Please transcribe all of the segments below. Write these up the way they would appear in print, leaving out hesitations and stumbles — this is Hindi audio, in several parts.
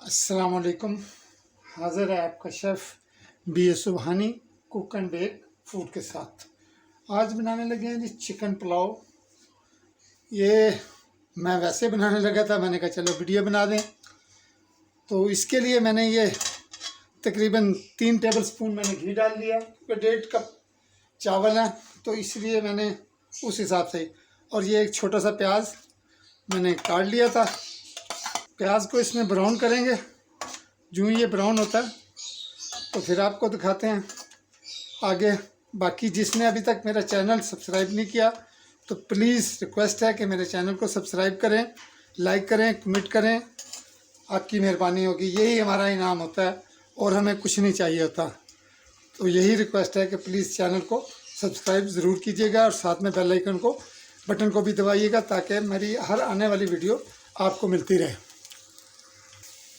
अस्सलाम वालेकुम। हाज़िर है आपका chef B Subhani cook and bake food के साथ। आज बनाने लगे हैं जी चिकन पुलाव। ये मैं वैसे बनाने लगा था, मैंने कहा चलो वीडियो बना दें। तो इसके लिए मैंने ये तकरीबन 3 टेबल स्पून मैंने घी डाल दिया, क्योंकि 1.5 कप चावल है तो इसलिए मैंने उस हिसाब से। और ये एक छोटा सा प्याज मैंने काट लिया था। प्याज को इसमें ब्राउन करेंगे। जो ये ब्राउन होता है तो फिर आपको दिखाते हैं आगे। बाकी जिसने अभी तक मेरा चैनल सब्सक्राइब नहीं किया तो प्लीज़ रिक्वेस्ट है कि मेरे चैनल को सब्सक्राइब करें, लाइक करें, कमेंट करें। आपकी मेहरबानी होगी, यही हमारा इनाम होता है और हमें कुछ नहीं चाहिए होता। तो यही रिक्वेस्ट है कि प्लीज़ चैनल को सब्सक्राइब ज़रूर कीजिएगा और साथ में बेल आइकन को बटन को भी दबाइएगा ताकि मेरी हर आने वाली वीडियो आपको मिलती रहे।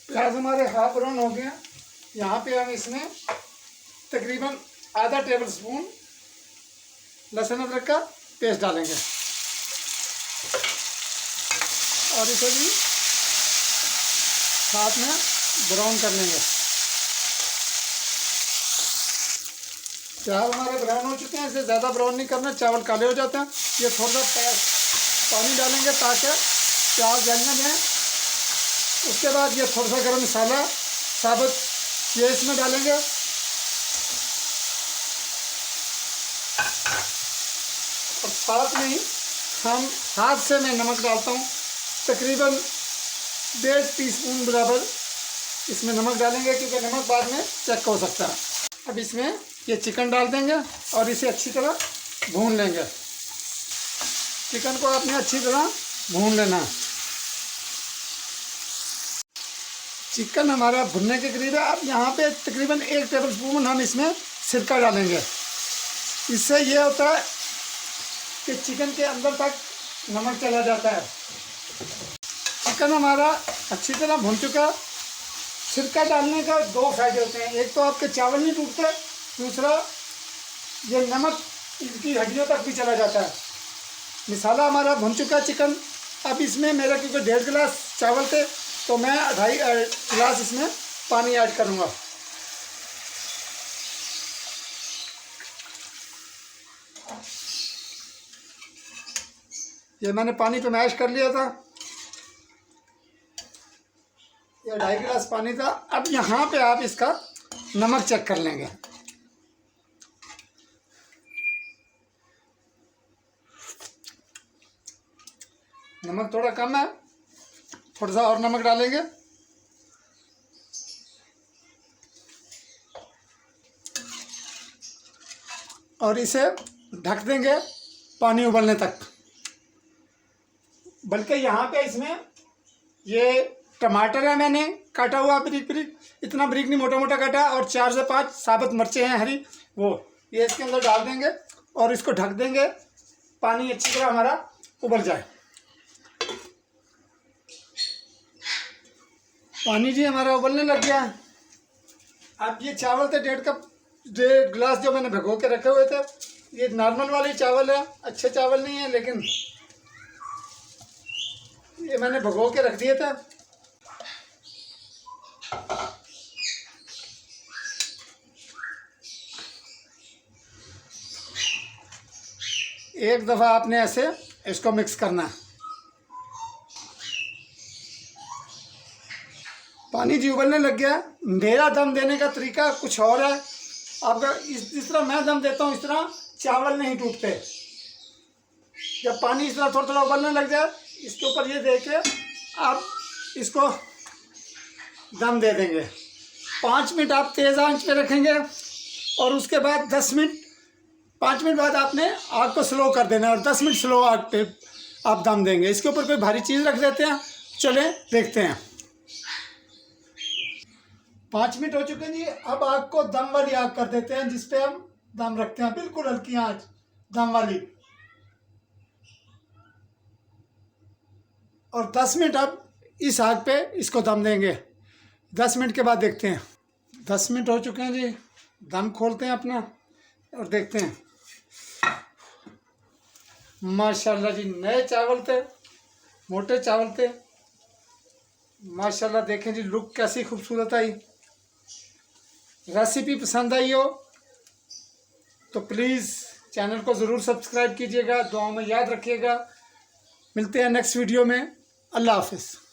प्याज हमारे हाफ ब्राउन हो गए। यहाँ पे हम इसमें तकरीबन आधा टेबल स्पून लहसुन अदरक का पेस्ट डालेंगे और इसे भी साथ में ब्राउन कर लेंगे। चावल हमारे ब्राउन हो चुके हैं, इसे ज़्यादा ब्राउन नहीं करना, चावल काले हो जाते हैं। ये थोड़ा सा पानी डालेंगे ताकि प्याज जलने दें। उसके बाद ये थोड़ा सा गरम मसाला साबुत ये इसमें डालेंगे और साथ में ही हम हाथ से मैं नमक डालता हूँ, तकरीबन 1.5 टीस्पून बराबर इसमें नमक डालेंगे, क्योंकि नमक बाद में चेक हो सकता है। अब इसमें ये चिकन डाल देंगे और इसे अच्छी तरह भून लेंगे। चिकन को आपने अच्छी तरह भून लेना है। चिकन हमारा भुनने के करीब है। अब यहाँ पे तकरीबन 1 टेबल स्पून हम इसमें सिरका डालेंगे। इससे ये होता है कि चिकन के अंदर तक नमक चला जाता है। चिकन हमारा अच्छी तरह भुन चुका। सिरका डालने का 2 फायदे होते हैं, एक तो आपके चावल नहीं टूटते, दूसरा ये नमक इनकी हड्डियों तक भी चला जाता है। मसाला हमारा भुन चुका चिकन। अब इसमें मेरा क्योंकि 1.5 गिलास चावल थे तो मैं 2.5 गिलास इसमें पानी ऐड करूँगा। ये मैंने पानी पे मैश कर लिया था। ये 2.5 गिलास पानी था। अब यहाँ पे आप इसका नमक चेक कर लेंगे। नमक थोड़ा कम है, थोड़ा सा और नमक डालेंगे। और इसे ढक देंगे पानी उबलने तक। बल्कि यहाँ पे इसमें ये टमाटर है मैंने काटा हुआ बारीक बारीक, इतना बारीक नहीं, मोटा मोटा काटा, और 4 से 5 साबुत मिर्चें हैं हरी, वो ये इसके अंदर डाल देंगे और इसको ढक देंगे। पानी अच्छी तरह हमारा उबल जाए। पानी जी हमारा उबलने लग गया। अब ये चावल थे 1.5 गिलास जो मैंने भिगो के रखे हुए थे। ये नॉर्मल वाले चावल है, अच्छे चावल नहीं है, लेकिन ये मैंने भिगो के रख दिए थे। एक दफ़ा आपने ऐसे इसको मिक्स करना है। पानी जी उबलने लग गया। मेरा दम देने का तरीका कुछ और है। आपका इस तरह मैं दम देता हूँ, इस तरह चावल नहीं टूटते। जब पानी इस तरह थोड़ा थोड़ा उबलने लग जाए, इसके ऊपर ये दे के आप इसको दम दे देंगे। 5 मिनट आप तेज़ आंच पे रखेंगे और उसके बाद 5 मिनट बाद आपने आग को स्लो कर देना और 10 मिनट स्लो आग पे आप दम देंगे। इसके ऊपर कोई भारी चीज़ रख देते हैं। चलें देखते हैं। 5 मिनट हो चुके हैं जी। अब आग को दम वाली आग कर देते हैं, जिस पे हम दम रखते हैं, बिल्कुल हल्की आंच दम वाली। और 10 मिनट अब इस आग पे इसको दम देंगे। 10 मिनट के बाद देखते हैं। 10 मिनट हो चुके हैं जी। दम खोलते हैं अपना और देखते हैं। माशाल्लाह जी, नए चावल थे, मोटे चावल थे, माशाल्लाह देखें जी लुक कैसी खूबसूरत आई। रेसिपी पसंद आई हो तो प्लीज़ चैनल को ज़रूर सब्सक्राइब कीजिएगा, दुआ में याद रखिएगा। मिलते हैं नेक्स्ट वीडियो में। अल्लाह हाफिज़।